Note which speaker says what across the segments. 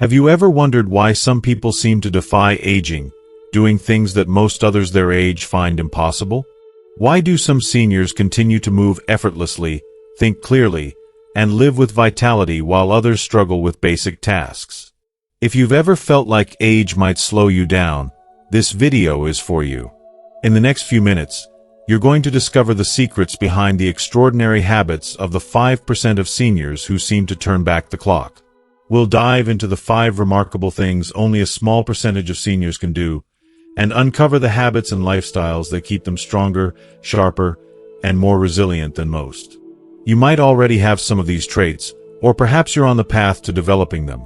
Speaker 1: Have you ever wondered why some people seem to defy aging, doing things that most others their age find impossible? Why do some seniors continue to move effortlessly, think clearly, and live with vitality while others struggle with basic tasks? If you've ever felt like age might slow you down, this video is for you. In the next few minutes, you're going to discover the secrets behind the extraordinary habits of the 5% of seniors who seem to turn back the clock. We'll dive into the 5 remarkable things only a small percentage of seniors can do, and uncover the habits and lifestyles that keep them stronger, sharper, and more resilient than most. You might already have some of these traits, or perhaps you're on the path to developing them.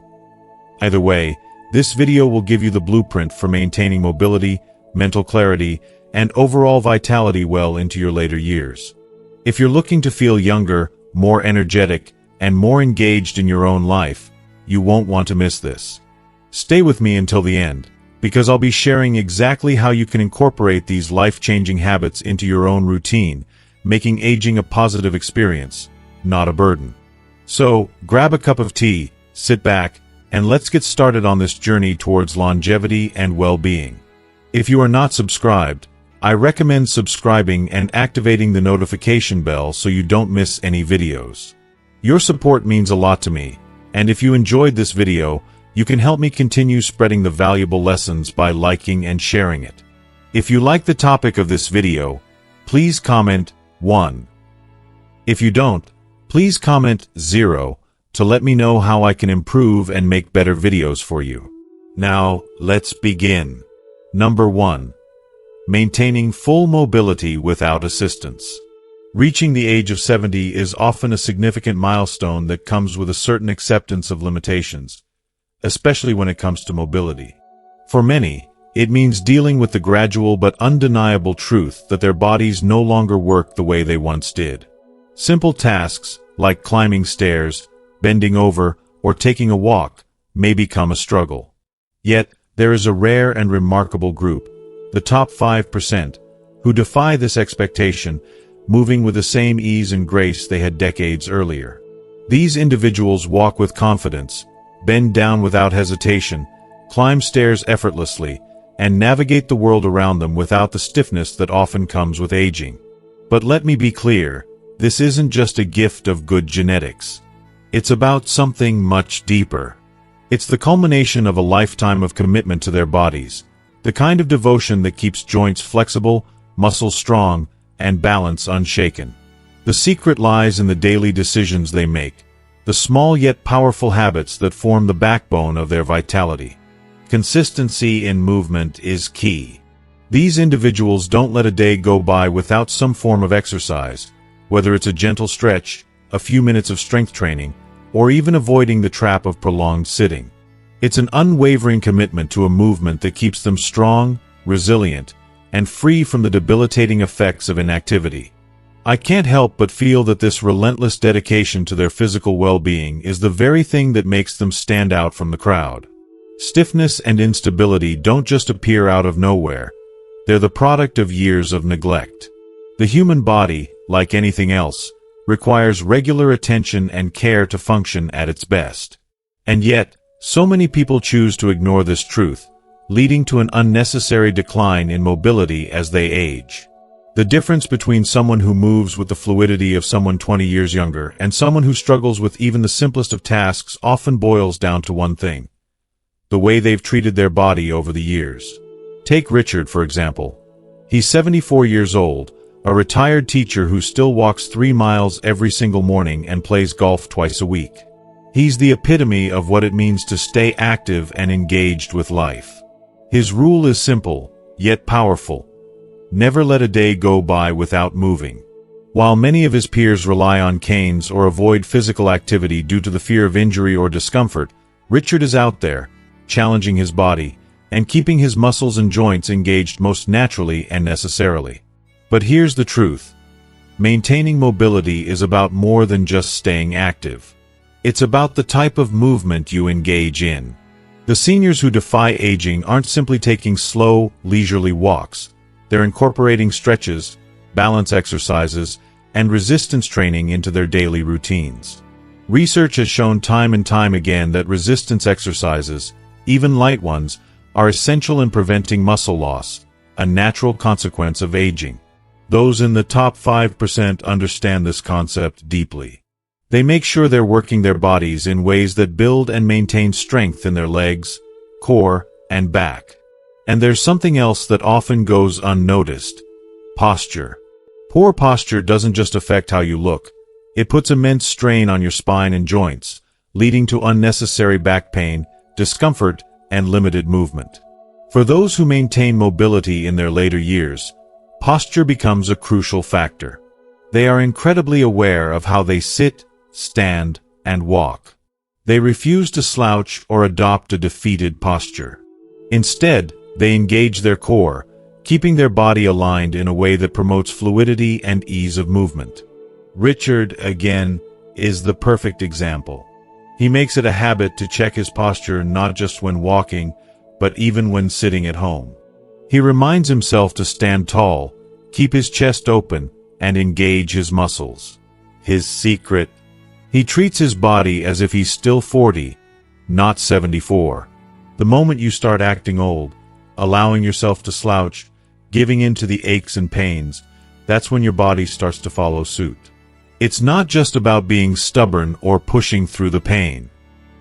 Speaker 1: Either way, this video will give you the blueprint for maintaining mobility, mental clarity, and overall vitality well into your later years. If you're looking to feel younger, more energetic, and more engaged in your own life, you won't want to miss this. Stay with me until the end, because I'll be sharing exactly how you can incorporate these life-changing habits into your own routine, making aging a positive experience, not a burden. So, grab a cup of tea, sit back, and let's get started on this journey towards longevity and well-being. If you are not subscribed, I recommend subscribing and activating the notification bell so you don't miss any videos. Your support means a lot to me, and if you enjoyed this video, you can help me continue spreading the valuable lessons by liking and sharing it. If you like the topic of this video, please comment 1. If you don't, please comment 0 to let me know how I can improve and make better videos for you. Now, let's begin. Number 1. Maintaining full mobility without assistance. Reaching the age of 70 is often a significant milestone that comes with a certain acceptance of limitations, especially when it comes to mobility. For many, it means dealing with the gradual but undeniable truth that their bodies no longer work the way they once did. Simple tasks, like climbing stairs, bending over, or taking a walk, may become a struggle. Yet, there is a rare and remarkable group, the top 5%, who defy this expectation, moving with the same ease and grace they had decades earlier. These individuals walk with confidence, bend down without hesitation, climb stairs effortlessly, and navigate the world around them without the stiffness that often comes with aging. But let me be clear, this isn't just a gift of good genetics. It's about something much deeper. It's the culmination of a lifetime of commitment to their bodies, the kind of devotion that keeps joints flexible, muscles strong, and balance unshaken. The secret lies in the daily decisions they make, the small yet powerful habits that form the backbone of their vitality. Consistency in movement is key. These individuals don't let a day go by without some form of exercise, whether it's a gentle stretch, a few minutes of strength training, or even avoiding the trap of prolonged sitting. It's an unwavering commitment to a movement that keeps them strong, resilient, and free from the debilitating effects of inactivity. I can't help but feel that this relentless dedication to their physical well-being is the very thing that makes them stand out from the crowd. Stiffness and instability don't just appear out of nowhere. They're the product of years of neglect. The human body, like anything else, requires regular attention and care to function at its best. And yet, so many people choose to ignore this truth, leading to an unnecessary decline in mobility as they age. The difference between someone who moves with the fluidity of someone 20 years younger and someone who struggles with even the simplest of tasks often boils down to one thing: the way they've treated their body over the years. Take Richard, for example. He's 74 years old, a retired teacher who still walks 3 miles every single morning and plays golf twice a week. He's the epitome of what it means to stay active and engaged with life. His rule is simple, yet powerful: never let a day go by without moving. While many of his peers rely on canes or avoid physical activity due to the fear of injury or discomfort, Richard is out there, challenging his body, and keeping his muscles and joints engaged most naturally and necessarily. But here's the truth. Maintaining mobility is about more than just staying active. It's about the type of movement you engage in. The seniors who defy aging aren't simply taking slow, leisurely walks. They're incorporating stretches, balance exercises, and resistance training into their daily routines. Research has shown time and time again that resistance exercises, even light ones, are essential in preventing muscle loss, a natural consequence of aging. Those in the top 5% understand this concept deeply. They make sure they're working their bodies in ways that build and maintain strength in their legs, core, and back. And there's something else that often goes unnoticed: posture. Poor posture doesn't just affect how you look. It puts immense strain on your spine and joints, leading to unnecessary back pain, discomfort, and limited movement. For those who maintain mobility in their later years, posture becomes a crucial factor. They are incredibly aware of how they sit, stand, and walk. They refuse to slouch or adopt a defeated posture. Instead, they engage their core, keeping their body aligned in a way that promotes fluidity and ease of movement. Richard, again, is the perfect example. He makes it a habit to check his posture not just when walking, but even when sitting at home. He reminds himself to stand tall, keep his chest open, and engage his muscles. His secret: he treats his body as if he's still 40, not 74. The moment you start acting old, allowing yourself to slouch, giving in to the aches and pains, that's when your body starts to follow suit. It's not just about being stubborn or pushing through the pain.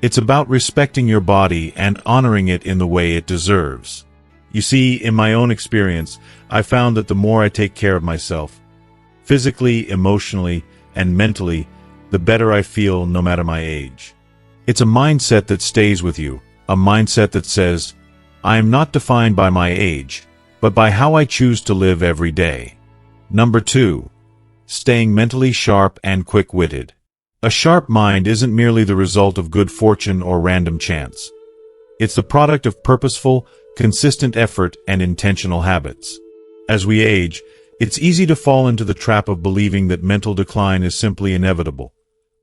Speaker 1: It's about respecting your body and honoring it in the way it deserves. You see, in my own experience, I found that the more I take care of myself, physically, emotionally, and mentally, the better I feel no matter my age. It's a mindset that stays with you, a mindset that says, I am not defined by my age, but by how I choose to live every day. Number 2. Staying mentally sharp and quick-witted. A sharp mind isn't merely the result of good fortune or random chance. It's the product of purposeful, consistent effort and intentional habits. As we age, it's easy to fall into the trap of believing that mental decline is simply inevitable,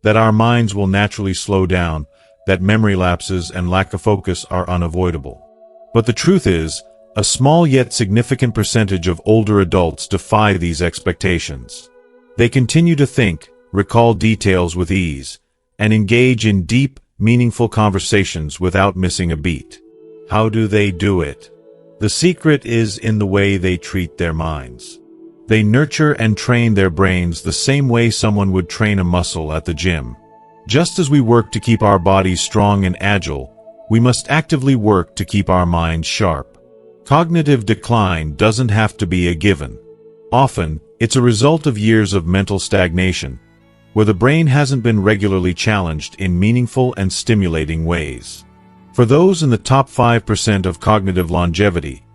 Speaker 1: that our minds will naturally slow down, that memory lapses and lack of focus are unavoidable. But the truth is, a small yet significant percentage of older adults defy these expectations. They continue to think, recall details with ease, and engage in deep, meaningful conversations without missing a beat. How do they do it? The secret is in the way they treat their minds. They nurture and train their brains the same way someone would train a muscle at the gym. Just as we work to keep our bodies strong and agile, we must actively work to keep our minds sharp. Cognitive decline doesn't have to be a given. Often, it's a result of years of mental stagnation, where the brain hasn't been regularly challenged in meaningful and stimulating ways. For those in the top 5% of cognitive longevity,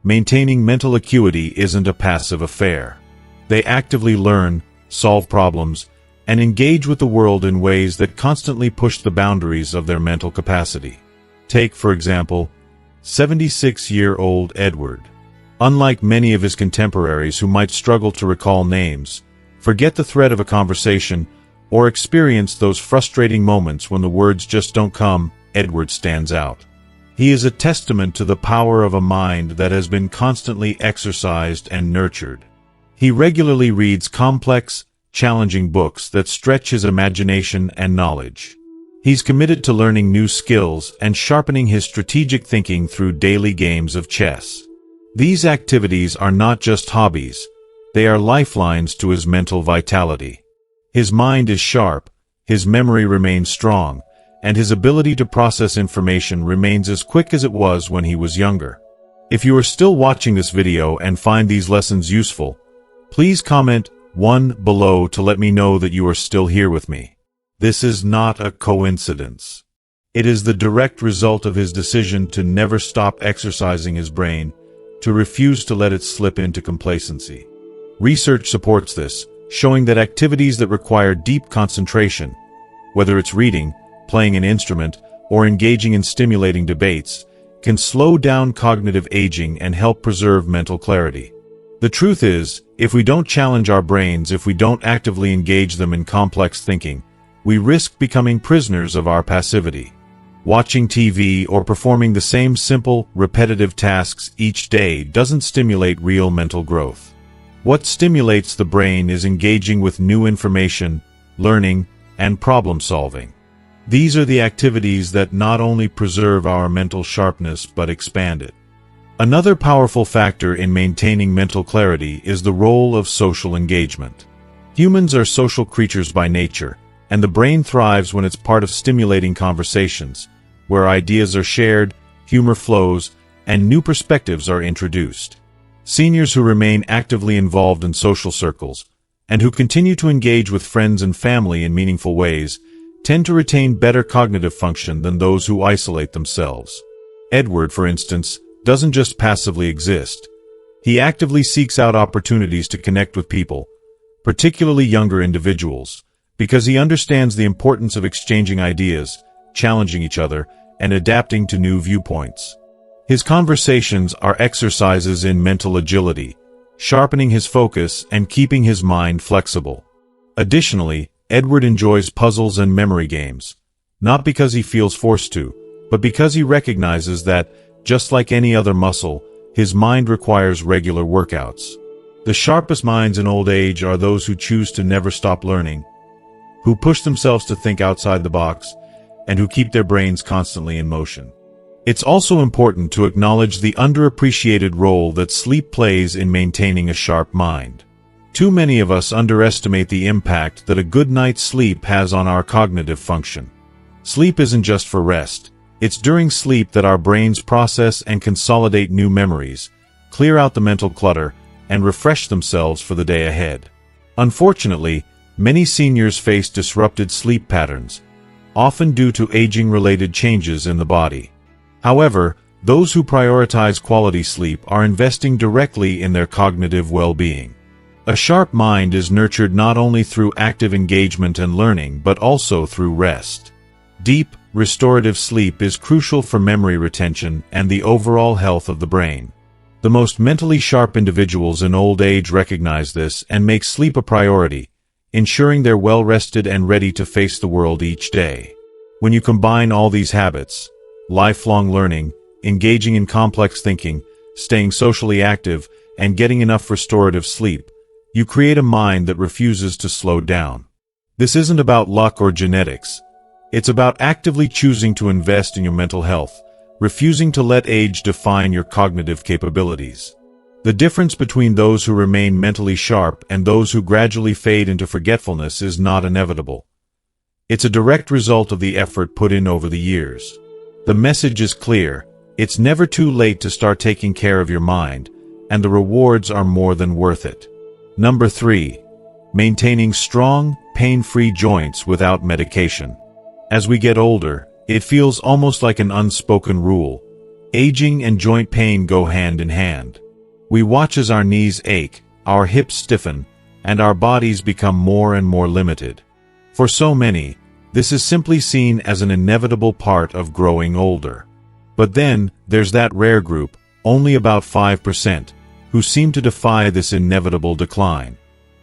Speaker 1: maintaining mental acuity isn't a passive affair. They actively learn, solve problems, and engage with the world in ways that constantly push the boundaries of their mental capacity. Take, for example, 76-year-old Edward. Unlike many of his contemporaries who might struggle to recall names, forget the thread of a conversation, or experience those frustrating moments when the words just don't come, Edward stands out. He is a testament to the power of a mind that has been constantly exercised and nurtured. He regularly reads complex, challenging books that stretch his imagination and knowledge. He's committed to learning new skills and sharpening his strategic thinking through daily games of chess. These activities are not just hobbies, they are lifelines to his mental vitality. His mind is sharp, his memory remains strong, and his ability to process information remains as quick as it was when he was younger. If you are still watching this video and find these lessons useful, please comment 1 below to let me know that you are still here with me. This is not a coincidence. It is the direct result of his decision to never stop exercising his brain, to refuse to let it slip into complacency. Research supports this, showing that activities that require deep concentration, whether it's reading, playing an instrument, or engaging in stimulating debates, can slow down cognitive aging and help preserve mental clarity. The truth is, if we don't challenge our brains, if we don't actively engage them in complex thinking, we risk becoming prisoners of our passivity. Watching TV or performing the same simple, repetitive tasks each day doesn't stimulate real mental growth. What stimulates the brain is engaging with new information, learning, and problem-solving. These are the activities that not only preserve our mental sharpness but expand it. Another powerful factor in maintaining mental clarity is the role of social engagement. Humans are social creatures by nature, and the brain thrives when it's part of stimulating conversations, where ideas are shared, humor flows, and new perspectives are introduced. Seniors who remain actively involved in social circles, and who continue to engage with friends and family in meaningful ways, tend to retain better cognitive function than those who isolate themselves. Edward, for instance, doesn't just passively exist. He actively seeks out opportunities to connect with people, particularly younger individuals, because he understands the importance of exchanging ideas, challenging each other, and adapting to new viewpoints. His conversations are exercises in mental agility, sharpening his focus and keeping his mind flexible. Additionally, Edward enjoys puzzles and memory games, not because he feels forced to, but because he recognizes that, just like any other muscle, his mind requires regular workouts. The sharpest minds in old age are those who choose to never stop learning, who push themselves to think outside the box, and who keep their brains constantly in motion. It's also important to acknowledge the underappreciated role that sleep plays in maintaining a sharp mind. Too many of us underestimate the impact that a good night's sleep has on our cognitive function. Sleep isn't just for rest. It's during sleep that our brains process and consolidate new memories, clear out the mental clutter, and refresh themselves for the day ahead. Unfortunately, many seniors face disrupted sleep patterns, often due to aging-related changes in the body. However, those who prioritize quality sleep are investing directly in their cognitive well-being. A sharp mind is nurtured not only through active engagement and learning but also through rest. Deep, restorative sleep is crucial for memory retention and the overall health of the brain. The most mentally sharp individuals in old age recognize this and make sleep a priority, ensuring they're well-rested and ready to face the world each day. When you combine all these habits, lifelong learning, engaging in complex thinking, staying socially active, and getting enough restorative sleep, you create a mind that refuses to slow down. This isn't about luck or genetics. It's about actively choosing to invest in your mental health, refusing to let age define your cognitive capabilities. The difference between those who remain mentally sharp and those who gradually fade into forgetfulness is not inevitable. It's a direct result of the effort put in over the years. The message is clear: it's never too late to start taking care of your mind, and the rewards are more than worth it. Number 3. Maintaining strong, pain-free joints without medication. As we get older, it feels almost like an unspoken rule. Aging and joint pain go hand in hand. We watch as our knees ache, our hips stiffen, and our bodies become more and more limited. For so many, this is simply seen as an inevitable part of growing older. But then, there's that rare group, only about 5%, who seem to defy this inevitable decline.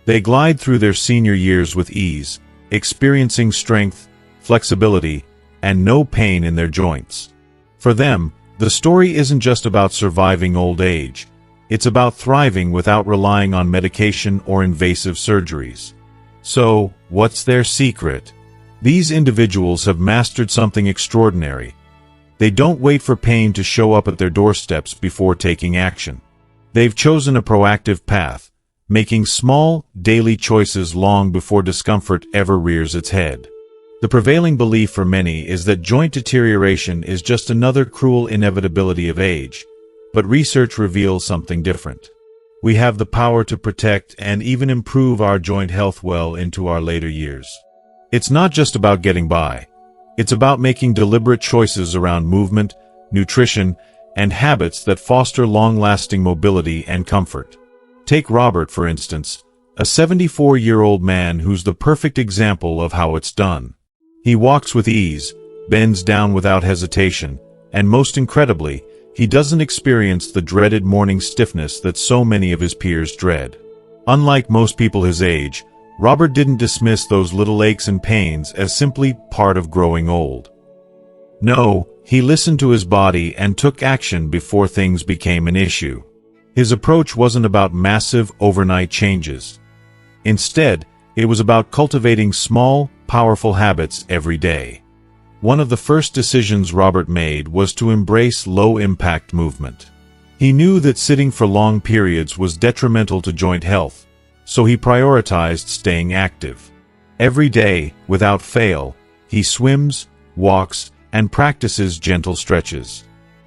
Speaker 1: They glide through their senior years with ease, experiencing strength, flexibility, and no pain in their joints. For them, the story isn't just about surviving old age. It's about thriving without relying on medication or invasive surgeries. So, what's their secret? These individuals have mastered something extraordinary. They don't wait for pain to show up at their doorsteps before taking action. They've chosen a proactive path, making small, daily choices long before discomfort ever rears its head. The prevailing belief for many is that joint deterioration is just another cruel inevitability of age, but research reveals something different. We have the power to protect and even improve our joint health well into our later years. It's not just about getting by. It's about making deliberate choices around movement, nutrition, and habits that foster long-lasting mobility and comfort. Take Robert, for instance, a 74-year-old man who's the perfect example of how it's done. He walks with ease, bends down without hesitation, and most incredibly, he doesn't experience the dreaded morning stiffness that so many of his peers dread. Unlike most people his age, Robert didn't dismiss those little aches and pains as simply part of growing old. No, he listened to his body and took action before things became an issue. His approach wasn't about massive, overnight changes. Instead, it was about cultivating small, powerful habits every day. One of the first decisions Robert made was to embrace low-impact movement. He knew that sitting for long periods was detrimental to joint health, so he prioritized staying active. Every day, without fail, he swims, walks, and practices gentle stretches.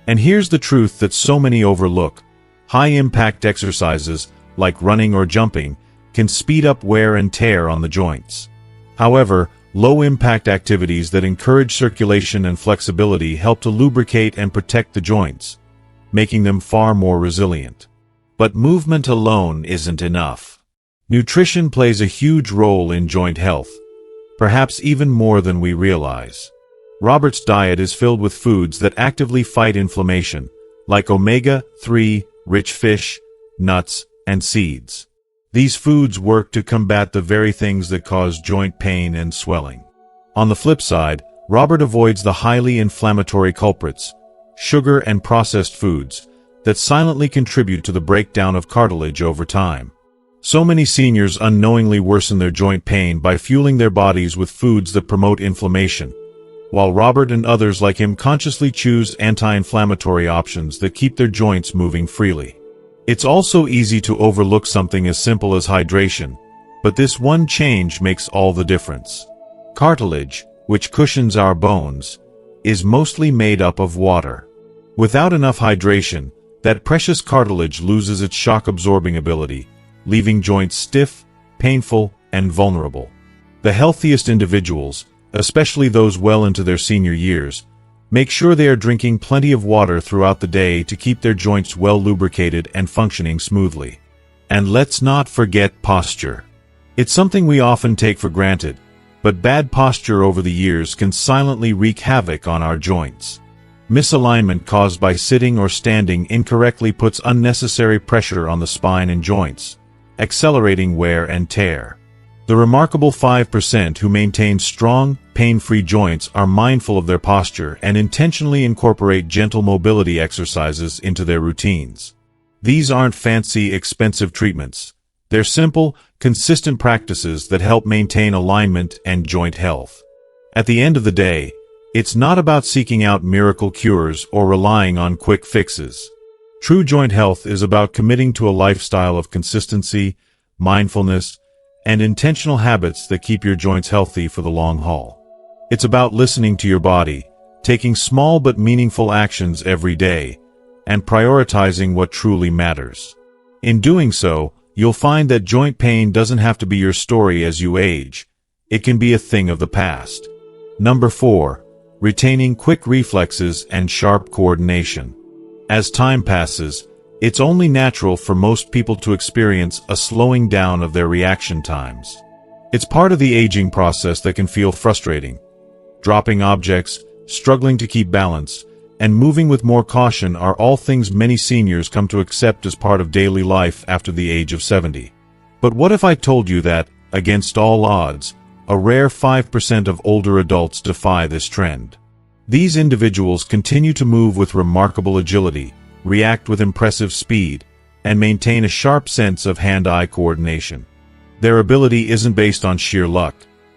Speaker 1: And here's the truth that so many overlook. High-impact exercises, like running or jumping, can speed up wear and tear on the joints. However, low-impact activities that encourage circulation and flexibility help to lubricate and protect the joints, making them far more resilient. But movement alone isn't enough. Nutrition plays a huge role in joint health, perhaps even more than we realize. Robert's diet is filled with foods that actively fight inflammation, like omega-3, rich fish, nuts, and seeds. These foods work to combat the very things that cause joint pain and swelling. On the flip side, Robert avoids the highly inflammatory culprits, sugar and processed foods, that silently contribute to the breakdown of cartilage over time. So many seniors unknowingly worsen their joint pain by fueling their bodies with foods that promote inflammation, while Robert and others like him consciously choose anti-inflammatory options that keep their joints moving freely. It's also easy to overlook something as simple as hydration, but this one change makes all the difference. Cartilage, which cushions our bones, is mostly made up of water. Without enough hydration, that precious cartilage loses its shock-absorbing ability, leaving joints stiff, painful, and vulnerable. The healthiest individuals, especially those well into their senior years, make sure they are drinking plenty of water throughout the day to keep their joints well lubricated and functioning smoothly. And let's not forget posture. It's something we often take for granted, but bad posture over the years can silently wreak havoc on our joints. Misalignment caused by sitting or standing incorrectly puts unnecessary pressure on the spine and joints, accelerating wear and tear. The remarkable 5% who maintain strong, pain-free joints are mindful of their posture and intentionally incorporate gentle mobility exercises into their routines. These aren't fancy, expensive treatments. They're simple, consistent practices that help maintain alignment and joint health. At the end of the day, it's not about seeking out miracle cures or relying on quick fixes. True joint health is about committing to a lifestyle of consistency, mindfulness, and intentional habits that keep your joints healthy for the long haul. It's about listening to your body, taking small but meaningful actions every day, and prioritizing what truly matters. In doing so, you'll find that joint pain doesn't have to be your story as you age. It can be a thing of the past. Number 4. Retaining quick reflexes and sharp coordination. As time passes, it's only natural for most people to experience a slowing down of their reaction times. It's part of the aging process that can feel frustrating. Dropping objects, struggling to keep balance, and moving with more caution are all things many seniors come to accept as part of daily life after the age of 70. But what if I told you that, against all odds, a rare 5% of older adults defy this trend? These individuals continue to move with remarkable agility, react with impressive speed, and maintain a sharp sense of hand-eye coordination. Their ability isn't based on sheer luck.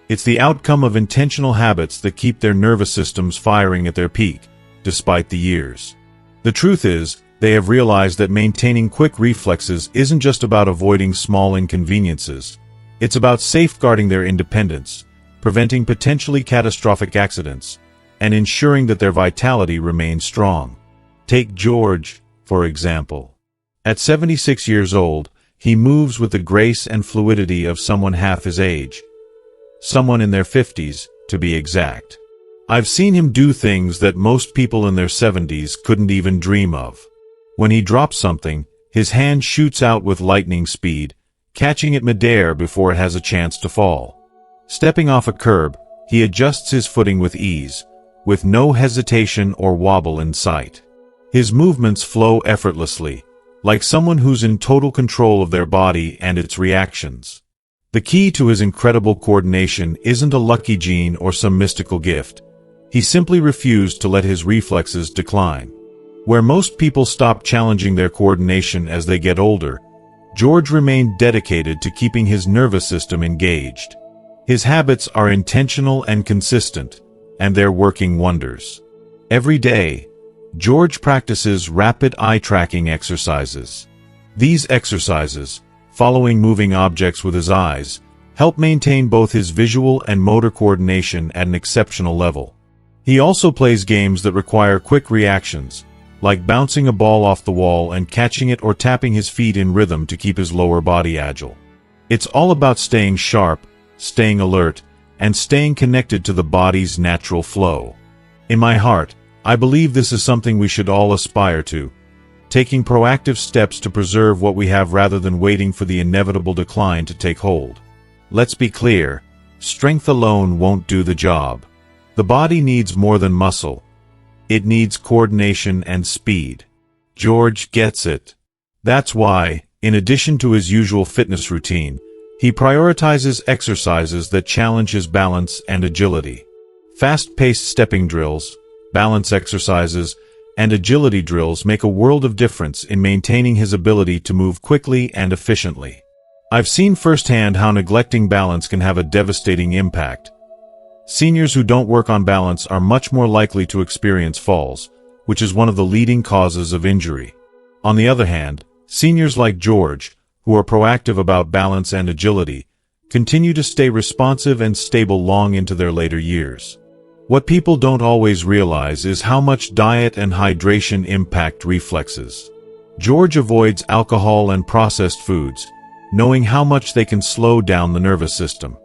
Speaker 1: It's the outcome of intentional habits that keep their nervous systems firing at their peak, despite the years. The truth is, they have realized that maintaining quick reflexes isn't just about avoiding small inconveniences. It's about safeguarding their independence, preventing potentially catastrophic accidents, and ensuring that their vitality remains strong. Take George, for example. At 76 years old, he moves with the grace and fluidity of someone half his age. Someone in their 50s, to be exact. I've seen him do things that most people in their 70s couldn't even dream of. When he drops something, his hand shoots out with lightning speed, catching it midair before it has a chance to fall. Stepping off a curb, he adjusts his footing with ease, with no hesitation or wobble in sight. His movements flow effortlessly, like someone who's in total control of their body and its reactions. The key to his incredible coordination isn't a lucky gene or some mystical gift. He simply refused to let his reflexes decline. Where most people stop challenging their coordination as they get older, George remained dedicated to keeping his nervous system engaged. His habits are intentional and consistent, and they're working wonders. Every day, George practices rapid eye tracking exercises. These exercises, following moving objects with his eyes, help maintain both his visual and motor coordination at an exceptional level. He also plays games that require quick reactions, like bouncing a ball off the wall and catching it or tapping his feet in rhythm to keep his lower body agile. It's all about staying sharp, staying alert, and staying connected to the body's natural flow. In my heart, I believe this is something we should all aspire to, taking proactive steps to preserve what we have rather than waiting for the inevitable decline to take hold. Let's be clear, strength alone won't do the job. The body needs more than muscle. It needs coordination and speed. George gets it. That's why, in addition to his usual fitness routine, he prioritizes exercises that challenge his balance and agility. Fast-paced stepping drills, balance exercises, and agility drills make a world of difference in maintaining his ability to move quickly and efficiently. I've seen firsthand how neglecting balance can have a devastating impact. Seniors who don't work on balance are much more likely to experience falls, which is one of the leading causes of injury. On the other hand, seniors like George, who are proactive about balance and agility, continue to stay responsive and stable long into their later years. What people don't always realize is how much diet and hydration impact reflexes. George avoids alcohol and processed foods, knowing how much they can slow down the nervous system.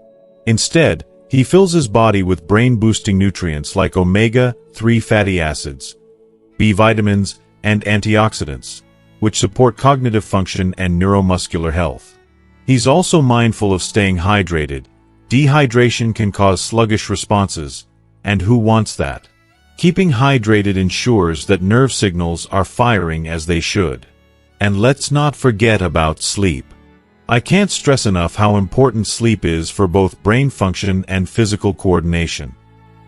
Speaker 1: Instead, he fills his body with brain-boosting nutrients like omega-3 fatty acids, B vitamins, and antioxidants, which support cognitive function and neuromuscular health. He's also mindful of staying hydrated. Dehydration can cause sluggish responses, and who wants that? Keeping hydrated ensures that nerve signals are firing as they should. And let's not forget about sleep. I can't stress enough how important sleep is for both brain function and physical coordination.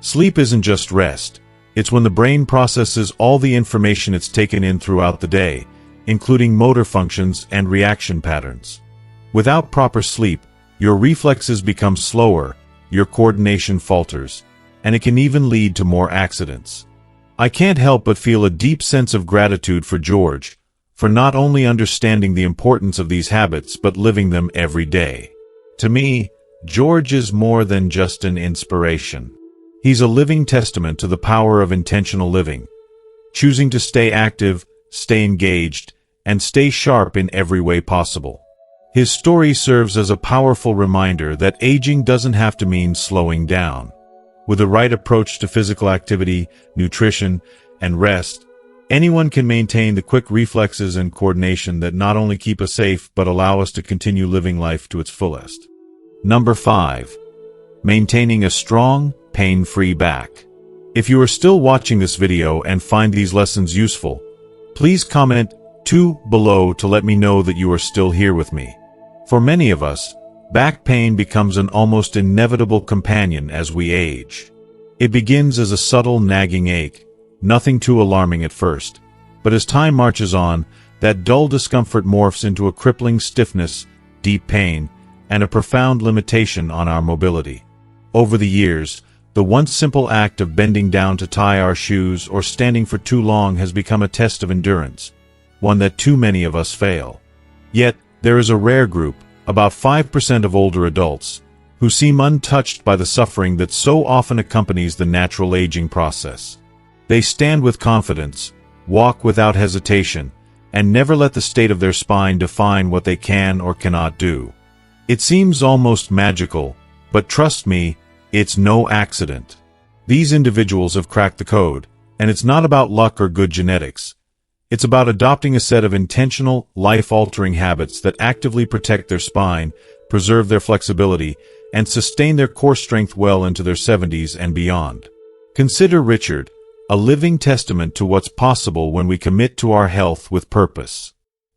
Speaker 1: Sleep isn't just rest. It's when the brain processes all the information it's taken in throughout the day, including motor functions and reaction patterns. Without proper sleep, your reflexes become slower, your coordination falters, and it can even lead to more accidents. I can't help but feel a deep sense of gratitude for George, for not only understanding the importance of these habits but living them every day. To me, George is more than just an inspiration. He's a living testament to the power of intentional living, choosing to stay active, stay engaged, and stay sharp in every way possible. His story serves as a powerful reminder that aging doesn't have to mean slowing down. With the right approach to physical activity, nutrition, and rest, anyone can maintain the quick reflexes and coordination that not only keep us safe but allow us to continue living life to its fullest. Number 5. Maintaining a strong, pain-free back. If you are still watching this video and find these lessons useful, please comment 2 below to let me know that you are still here with me. For many of us, back pain becomes an almost inevitable companion as we age. It begins as a subtle nagging ache, nothing too alarming at first, but as time marches on, that dull discomfort morphs into a crippling stiffness, deep pain, and a profound limitation on our mobility. Over the years, the once simple act of bending down to tie our shoes or standing for too long has become a test of endurance, one that too many of us fail. Yet, there is a rare group, about 5% of older adults, who seem untouched by the suffering that so often accompanies the natural aging process. They stand with confidence, walk without hesitation, and never let the state of their spine define what they can or cannot do. It seems almost magical, but trust me, it's no accident. These individuals have cracked the code, and it's not about luck or good genetics. It's about adopting a set of intentional, life-altering habits that actively protect their spine, preserve their flexibility, and sustain their core strength well into their 70s and beyond. Consider Richard, a living testament to what's possible when we commit to our health with purpose.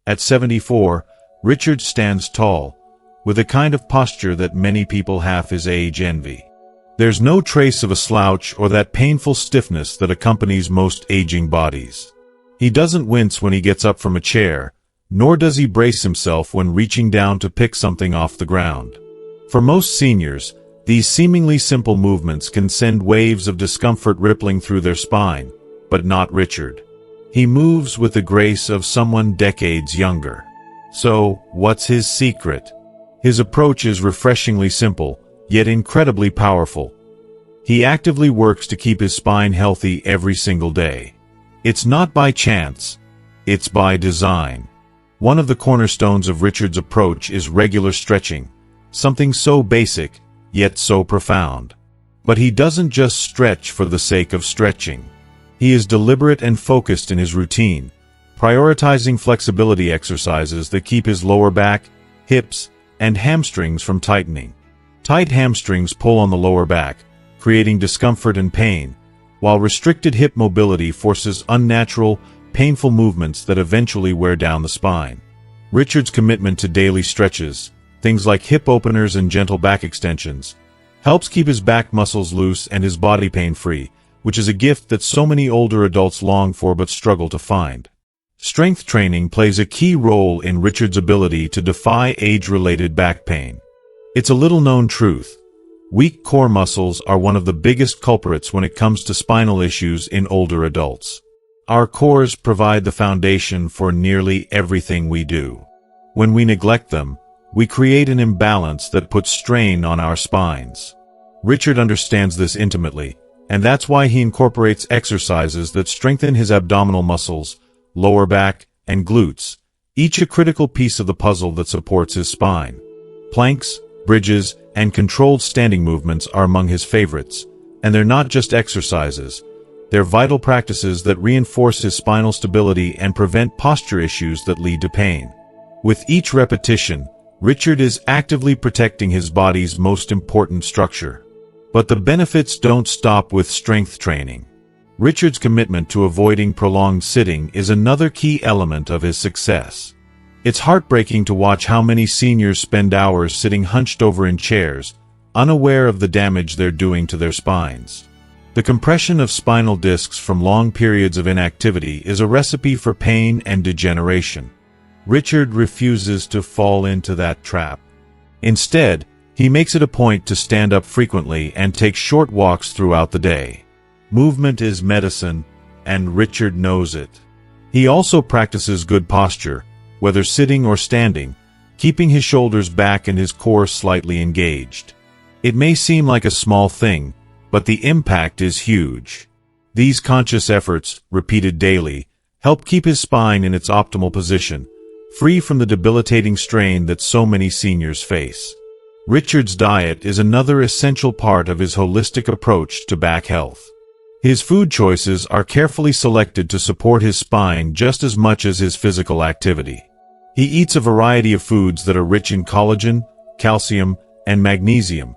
Speaker 1: At 74, Richard stands tall, with a kind of posture that many people half his age envy. There's no trace of a slouch or that painful stiffness that accompanies most aging bodies. He doesn't wince when he gets up from a chair, nor does he brace himself when reaching down to pick something off the ground. For most seniors, These seemingly simple movements can send waves of discomfort rippling through their spine, but not Richard. He moves with the grace of someone decades younger. So, what's his secret? His approach is refreshingly simple, yet incredibly powerful. He actively works to keep his spine healthy every single day. It's not by chance, it's by design. One of the cornerstones of Richard's approach is regular stretching, something so basic, yet so profound. But he doesn't just stretch for the sake of stretching. He is deliberate and focused in his routine, prioritizing flexibility exercises that keep his lower back, hips, and hamstrings from tightening. Tight hamstrings pull on the lower back, creating discomfort and pain, while restricted hip mobility forces unnatural, painful movements that eventually wear down the spine. Richard's commitment to daily stretches, things like hip openers and gentle back extensions, helps keep his back muscles loose and his body pain-free, which is a gift that so many older adults long for but struggle to find. Strength training plays a key role in Richard's ability to defy age-related back pain. It's a little-known truth. Weak core muscles are one of the biggest culprits when it comes to spinal issues in older adults. Our cores provide the foundation for nearly everything we do. When we neglect them, we create an imbalance that puts strain on our spines. Richard understands this intimately, and that's why he incorporates exercises that strengthen his abdominal muscles, lower back, and glutes, each a critical piece of the puzzle that supports his spine. Planks, bridges, and controlled standing movements are among his favorites, and they're not just exercises. They're vital practices that reinforce his spinal stability and prevent posture issues that lead to pain. With each repetition, Richard is actively protecting his body's most important structure. But the benefits don't stop with strength training. Richard's commitment to avoiding prolonged sitting is another key element of his success. It's heartbreaking to watch how many seniors spend hours sitting hunched over in chairs, unaware of the damage they're doing to their spines. The compression of spinal discs from long periods of inactivity is a recipe for pain and degeneration. Richard refuses to fall into that trap. Instead, he makes it a point to stand up frequently and take short walks throughout the day. Movement is medicine, and Richard knows it. He also practices good posture, whether sitting or standing, keeping his shoulders back and his core slightly engaged. It may seem like a small thing, but the impact is huge. These conscious efforts, repeated daily, help keep his spine in its optimal position, free from the debilitating strain that so many seniors face. Richard's diet is another essential part of his holistic approach to back health. His food choices are carefully selected to support his spine just as much as his physical activity. He eats a variety of foods that are rich in collagen, calcium, and magnesium,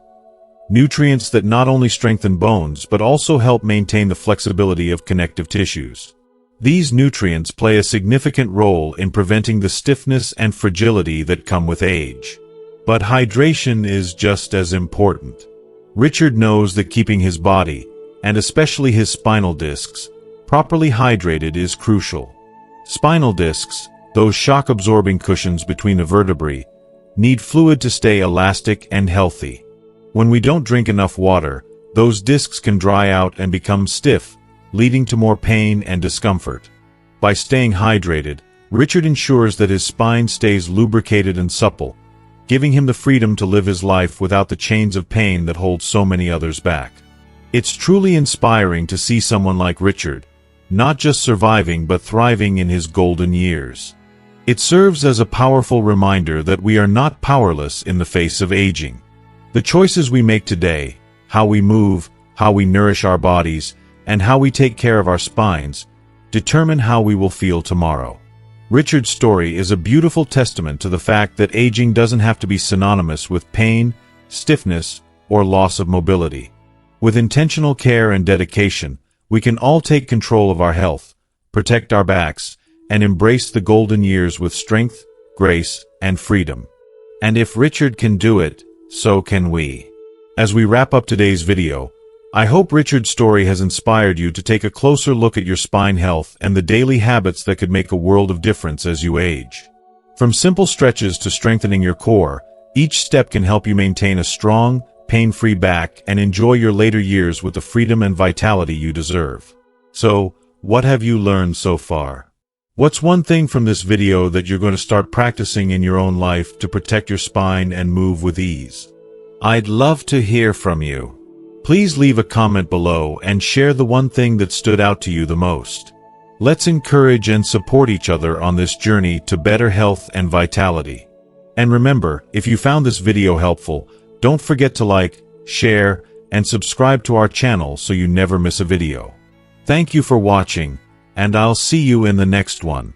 Speaker 1: nutrients that not only strengthen bones but also help maintain the flexibility of connective tissues. These nutrients play a significant role in preventing the stiffness and fragility that come with age. But hydration is just as important. Richard knows that keeping his body, and especially his spinal discs, properly hydrated is crucial. Spinal discs, those shock-absorbing cushions between the vertebrae, need fluid to stay elastic and healthy. When we don't drink enough water, those discs can dry out and become stiff, leading to more pain and discomfort. By staying hydrated, Richard ensures that his spine stays lubricated and supple, giving him the freedom to live his life without the chains of pain that hold so many others back. It's truly inspiring to see someone like Richard, not just surviving but thriving in his golden years. It serves as a powerful reminder that we are not powerless in the face of aging. The choices we make today, how we move, how we nourish our bodies, and how we take care of our spines, determine how we will feel tomorrow. Richard's story is a beautiful testament to the fact that aging doesn't have to be synonymous with pain, stiffness, or loss of mobility. With intentional care and dedication, we can all take control of our health, protect our backs, and embrace the golden years with strength, grace, and freedom. And if Richard can do it, so can we. As we wrap up today's video, I hope Richard's story has inspired you to take a closer look at your spine health and the daily habits that could make a world of difference as you age. From simple stretches to strengthening your core, each step can help you maintain a strong, pain-free back and enjoy your later years with the freedom and vitality you deserve. So, what have you learned so far? What's one thing from this video that you're going to start practicing in your own life to protect your spine and move with ease? I'd love to hear from you. Please leave a comment below and share the one thing that stood out to you the most. Let's encourage and support each other on this journey to better health and vitality. And remember, if you found this video helpful, don't forget to like, share, and subscribe to our channel so you never miss a video. Thank you for watching, and I'll see you in the next one.